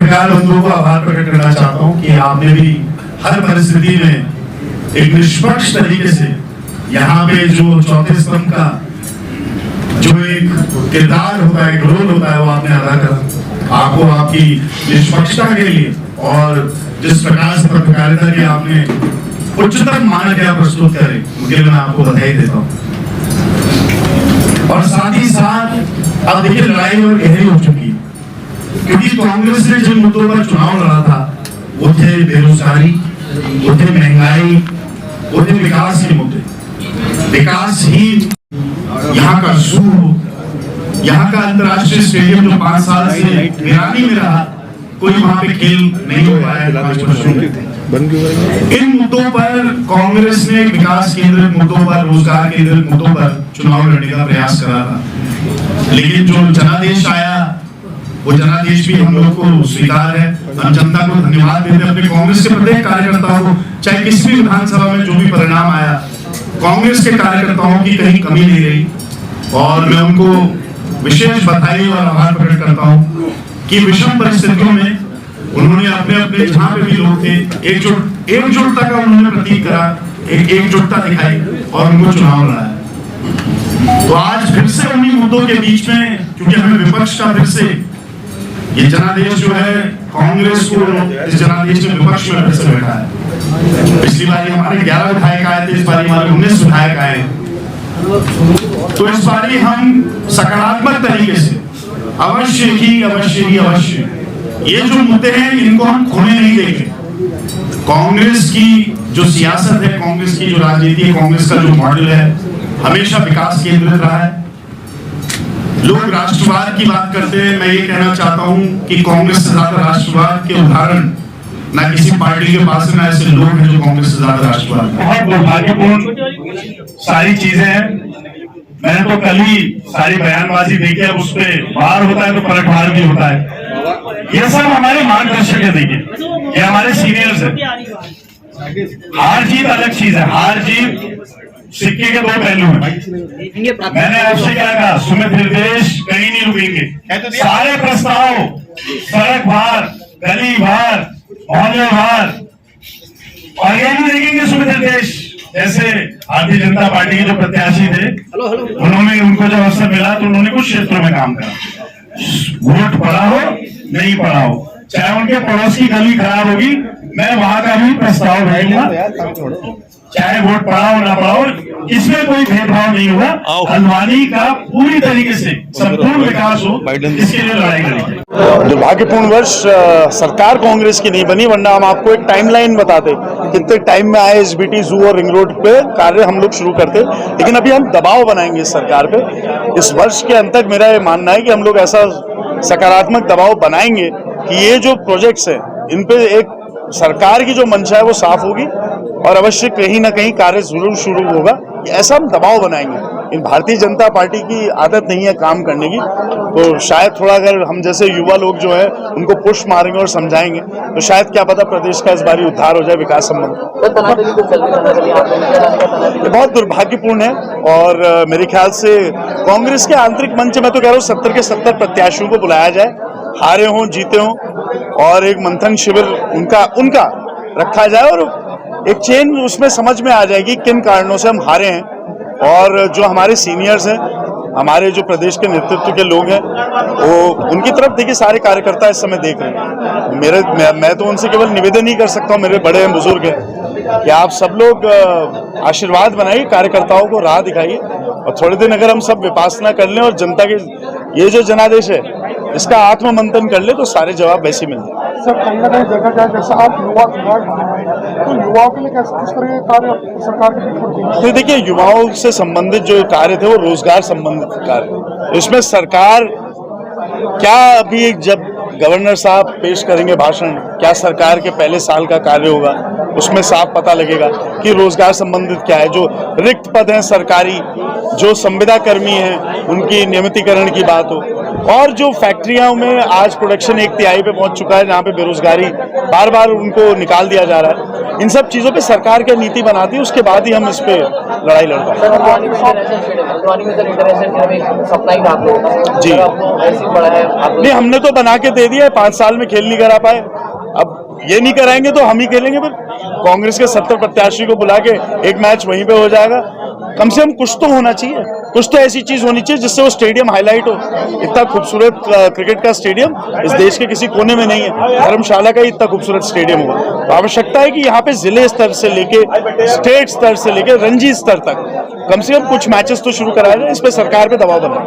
पत्रकार बंधुओं को आभार प्रकट करना चाहता हूं कि आपने भी हर परिस्थिति में एक निष्पक्ष तरीके से यहाँ पे जो चौथे स्तंभ का जो एक किरदार होता है, एक रोल होता है, वो आपने अदा करा। आपको आपकी निष्पक्षता के लिए और जिस प्रकार से पत्रकारिता के आपने उच्चतम मानक प्रस्तुत करे, उनके लिए मैं आपको बधाई देता हूँ। और साथ ही साथ अब देखिए लड़ाई और गहरी हो चुकी है, क्योंकि कांग्रेस ने जिन मुद्दों पर चुनाव लड़ा था वो थे बेरोजगारी, वो थे महंगाई, वो थे विकास के मुद्दे। विकास ही यहाँ का जू, यहाँ का अंतर्राष्ट्रीय स्टेडियम जो 5 साल से वीरानी में रहा, कोई वहां पे खेल नहीं हो पाया है 5 वर्षों में। इन मुद्दों पर कांग्रेस ने विकास केंद्रित मुद्दों पर, रोजगार केंद्रित मुद्दों पर चुनाव लड़ने का प्रयास करा था, लेकिन जो जनादेश आया वो जनादेश भी हम लोग को स्वीकार है। हम जनता को धन्यवाद देते हैं, अपने कांग्रेस के प्रत्येक कार्यकर्ताओं को, चाहे किसी भी विधानसभा में जो भी परिणाम आया, कांग्रेस के कार्यकर्ताओं की कहीं कमी नहीं रही। और मैं उनको विशेष बधाई और आभार प्रकट करता हूं कि विषम परिस्थितियों में उन्होंने अपने अपने जहां पे भी लोग थे एकजुटता का उन्होंने प्रतीक करा, एकजुटता दिखाई और उनको चुनाव लड़ाया। तो आज फिर से उन्हीं मुद्दों के बीच में, क्योंकि हमें विपक्ष का फिर से ये जनादेश जो है, कांग्रेस को इस जनादेश में विपक्ष में फिर से बैठा है। पिछली बार हमारे 11 विधायक आए थे, इस बार हमारे 19 विधायक आए। तो इस बार हम सकारात्मक तरीके से अवश्य ये जो मुद्दे हैं इनको हम खोने नहीं देंगे। कांग्रेस की जो सियासत है, कांग्रेस की जो राजनीति है, कांग्रेस का जो मॉडल है, हमेशा विकास केंद्रित रहा है। लोग राष्ट्रवाद की बात करते हैं, मैं ये कहना चाहता हूं कि कांग्रेस से ज्यादा राष्ट्रवाद के उदाहरण ना किसी पार्टी के पास ना ऐसे लोग हैं जो कांग्रेस से ज्यादा राष्ट्रवाद। बहुत दुर्भाग्यपूर्ण सारी चीजें हैं। मैंने तो कल ही सारी बयानबाजी देखी है, उस पर वार होता है तो पलटवार भी होता है। ये सब हमारे मार्गदर्शक है, देखिए ये हमारे सीनियर्स है। हार जीत अलग चीज है, हार जीत सिक्के के 2 पहलू हैं। मैंने आपसे क्या कहा, सुमित निर्देश कहीं नहीं रुकेंगे। सारे प्रस्ताव, सड़क भार, गली भार, मोहल्ले भार, और ये नहीं देखेंगे सुमित निर्देश। जैसे भारतीय जनता पार्टी के जो प्रत्याशी थे, उन्होंने, उनको जब अवसर मिला तो उन्होंने कुछ क्षेत्रों में काम करा। वोट पड़ा हो नहीं पड़ा हो, चाहे उनके पड़ोस की गली खराब होगी, मैं वहां का भी प्रस्ताव भेजूंगा। चाहे वोट पड़ा हो ना पड़ा हो, इसमें कोई भेदभाव नहीं होगा। हल्द्वानी का पूरी तरीके से संपूर्ण विकास हो, इसके लिए लड़ाई करेंगे। दुर्भाग्यपूर्ण वर्ष सरकार कांग्रेस की नहीं बनी, वरना हम आपको एक टाइमलाइन बताते कितने टाइम में आए एसबीटी, जू और रिंग रोड पे कार्य हम लोग शुरू करते। लेकिन अभी हम दबाव बनाएंगे इस सरकार पे। इस वर्ष के अंत तक मेरा ये मानना है कि हम लोग ऐसा सकारात्मक दबाव बनाएंगे कि ये जो प्रोजेक्ट्स हैं इन पे एक सरकार की जो मंशा है वो साफ होगी और अवश्य कहीं ना कहीं कार्य जरूर शुरू होगा। ऐसा हम दबाव बनाएंगे। इन भारतीय जनता पार्टी की आदत नहीं है काम करने की, तो शायद थोड़ा अगर हम जैसे युवा लोग जो है उनको पुश मारेंगे और समझाएंगे तो शायद क्या पता प्रदेश का इस बारी उद्धार हो जाए विकास संबंध। ये बहुत दुर्भाग्यपूर्ण है और मेरे ख्याल से कांग्रेस के आंतरिक मंच में तो कह रहा हूँ 70 के 70 प्रत्याशियों को बुलाया जाए, हारे हों जीते हों, और एक मंथन शिविर उनका रखा जाए और एक चेन उसमें समझ में आ जाएगी किन कारणों से हम हारे हैं। और जो हमारे सीनियर्स हैं, हमारे जो प्रदेश के नेतृत्व के लोग हैं, वो उनकी तरफ देखिए सारे कार्यकर्ता इस समय देख रहे हैं। मैं तो उनसे केवल निवेदन ही कर सकता हूँ, मेरे बड़े बुजुर्ग हैं, कि आप सब लोग आशीर्वाद बनाइए, कार्यकर्ताओं को राह दिखाइए और थोड़े दिन अगर हम सब विपासना कर लें और जनता के ये जो जनादेश है इसका आत्म मंथन कर ले तो सारे जवाब वैसे मिल जाए। सर कहीं ना कहीं देखा जाए जैसा आप युवा तो युवाओं के लिए किस तरह के कार्य सरकार के? तो देखिए युवाओं से संबंधित जो कार्य थे वो रोजगार संबंधित कार्य, इसमें सरकार क्या अभी एक जब गवर्नर साहब पेश करेंगे भाषण, क्या सरकार के पहले साल का कार्य होगा उसमें साफ पता लगेगा कि रोजगार संबंधित क्या है। जो रिक्त पद हैं सरकारी, जो संविदा कर्मी हैं उनकी नियमितीकरण की बात हो, और जो फैक्ट्रियों में आज प्रोडक्शन 1/3 पे पहुंच चुका है जहां पे बेरोजगारी बार बार उनको निकाल दिया जा रहा है, इन सब चीजों पे सरकार क्या नीति बनाती है, उसके बाद ही हम इस पे लड़ाई लड़ पाएंगे। जी नहीं, हमने तो बना के दे दिया है, 5 साल में खेल नहीं करा पाए, अब ये नहीं कराएंगे तो हम ही खेलेंगे। फिर कांग्रेस के 70 प्रत्याशी को बुला के एक मैच वहीं पे हो जाएगा। कम से कम कुछ तो होना चाहिए, कुछ तो ऐसी चीज होनी चाहिए जिससे वो स्टेडियम हाईलाइट हो। इतना खूबसूरत क्रिकेट का स्टेडियम इस देश के किसी कोने में नहीं है, धर्मशाला का ही इतना खूबसूरत स्टेडियम हो। तो आवश्यकता है कि यहाँ पे जिले स्तर से लेके स्टेट स्तर से लेके रणजी स्तर तक कम से कम कुछ मैचेस तो शुरू कराया जाए। इस पे सरकार पे दबाव बनाए।